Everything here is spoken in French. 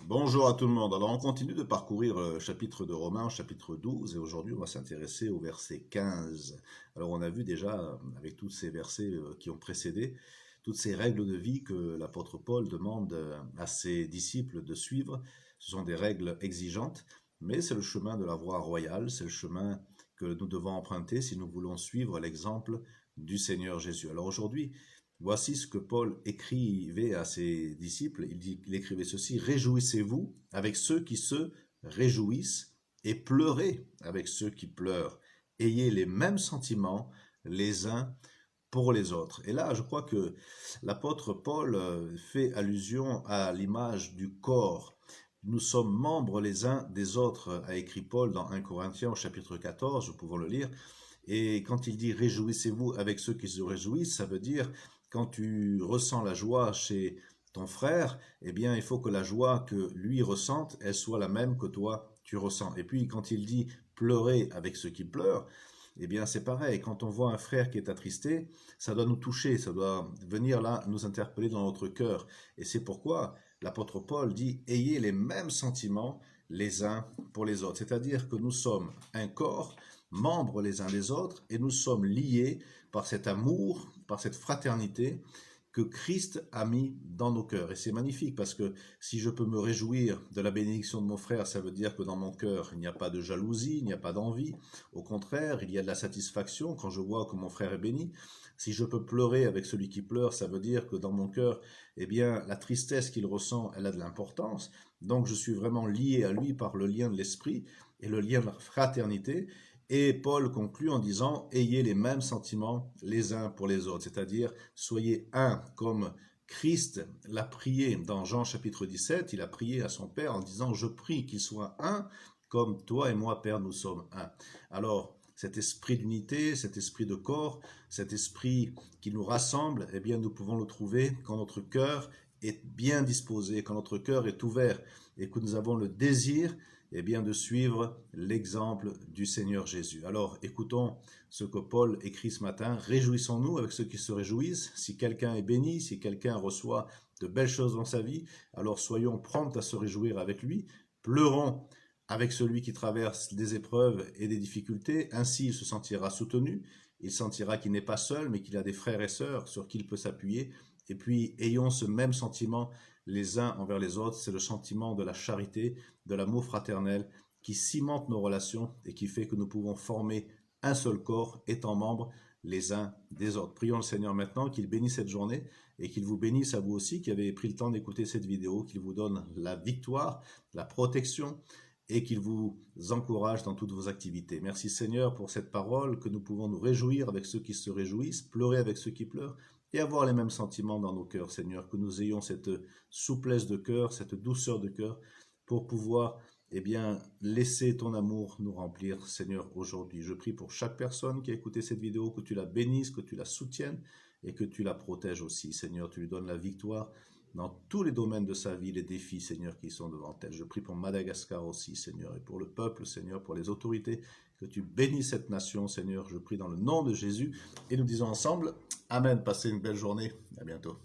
Bonjour à tout le monde. Alors on continue de parcourir le chapitre de Romains, chapitre 12, et aujourd'hui on va s'intéresser au verset 15. Alors on a vu déjà, avec tous ces versets qui ont précédé, toutes ces règles de vie que l'apôtre Paul demande à ses disciples de suivre. Ce sont des règles exigeantes, mais c'est le chemin de la voie royale, c'est le chemin que nous devons emprunter si nous voulons suivre l'exemple du Seigneur Jésus. Alors aujourd'hui, voici ce que Paul écrivait à ses disciples. Il écrivait ceci: réjouissez-vous avec ceux qui se réjouissent et pleurez avec ceux qui pleurent. Ayez les mêmes sentiments les uns pour les autres. Et là, je crois que l'apôtre Paul fait allusion à l'image du corps. Nous sommes membres les uns des autres, a écrit Paul dans 1 Corinthiens au chapitre 14, nous pouvons le lire. Et quand il dit réjouissez-vous avec ceux qui se réjouissent, ça veut dire quand tu ressens la joie chez ton frère, eh bien il faut que la joie que lui ressente, elle soit la même que toi tu ressens. Et puis quand il dit pleurer avec ceux qui pleurent, eh bien c'est pareil, quand on voit un frère qui est attristé, ça doit nous toucher, ça doit venir là nous interpeller dans notre cœur. Et c'est pourquoi l'apôtre Paul dit ayez les mêmes sentiments les uns pour les autres. C'est-à-dire que nous sommes un corps, membres les uns des autres, et nous sommes liés par cet amour, par cette fraternité que Christ a mis dans nos cœurs. Et c'est magnifique parce que si je peux me réjouir de la bénédiction de mon frère, ça veut dire que dans mon cœur, il n'y a pas de jalousie, il n'y a pas d'envie. Au contraire, il y a de la satisfaction quand je vois que mon frère est béni. Si je peux pleurer avec celui qui pleure, ça veut dire que dans mon cœur, eh bien, la tristesse qu'il ressent, elle a de l'importance. Donc je suis vraiment lié à lui par le lien de l'esprit et le lien de la fraternité. Et Paul conclut en disant, ayez les mêmes sentiments les uns pour les autres, c'est-à-dire soyez un comme Christ l'a prié dans Jean chapitre 17, il a prié à son Père en disant, je prie qu'il soit un comme toi et moi, Père, nous sommes un. Alors, cet esprit d'unité, cet esprit de corps, cet esprit qui nous rassemble, eh bien, nous pouvons le trouver quand notre cœur est bien disposé, quand notre cœur est ouvert et que nous avons le désir eh bien, de suivre l'exemple du Seigneur Jésus. Alors, écoutons ce que Paul écrit ce matin. Réjouissons-nous avec ceux qui se réjouissent. Si quelqu'un est béni, si quelqu'un reçoit de belles choses dans sa vie, alors soyons prompts à se réjouir avec lui. Pleurons avec celui qui traverse des épreuves et des difficultés. Ainsi, il se sentira soutenu. Il sentira qu'il n'est pas seul, mais qu'il a des frères et sœurs sur qui il peut s'appuyer. Et puis, ayons ce même sentiment les uns envers les autres. C'est le sentiment de la charité, de l'amour fraternel qui cimente nos relations et qui fait que nous pouvons former un seul corps, étant membres les uns des autres. Prions le Seigneur maintenant qu'il bénisse cette journée et qu'il vous bénisse à vous aussi qui avez pris le temps d'écouter cette vidéo, qu'il vous donne la victoire, la protection et qu'il vous encourage dans toutes vos activités. Merci Seigneur pour cette parole, que nous pouvons nous réjouir avec ceux qui se réjouissent, pleurer avec ceux qui pleurent, et avoir les mêmes sentiments dans nos cœurs, Seigneur, que nous ayons cette souplesse de cœur, cette douceur de cœur, pour pouvoir, eh bien, laisser ton amour nous remplir, Seigneur, aujourd'hui. Je prie pour chaque personne qui a écouté cette vidéo, que tu la bénisses, que tu la soutiennes, et que tu la protèges aussi, Seigneur. Tu lui donnes la victoire dans tous les domaines de sa vie, les défis, Seigneur, qui sont devant elle. Je prie pour Madagascar aussi, Seigneur, et pour le peuple, Seigneur, pour les autorités, que tu bénisses cette nation, Seigneur. Je prie dans le nom de Jésus, et nous disons ensemble, Amen. Passez une belle journée. À bientôt.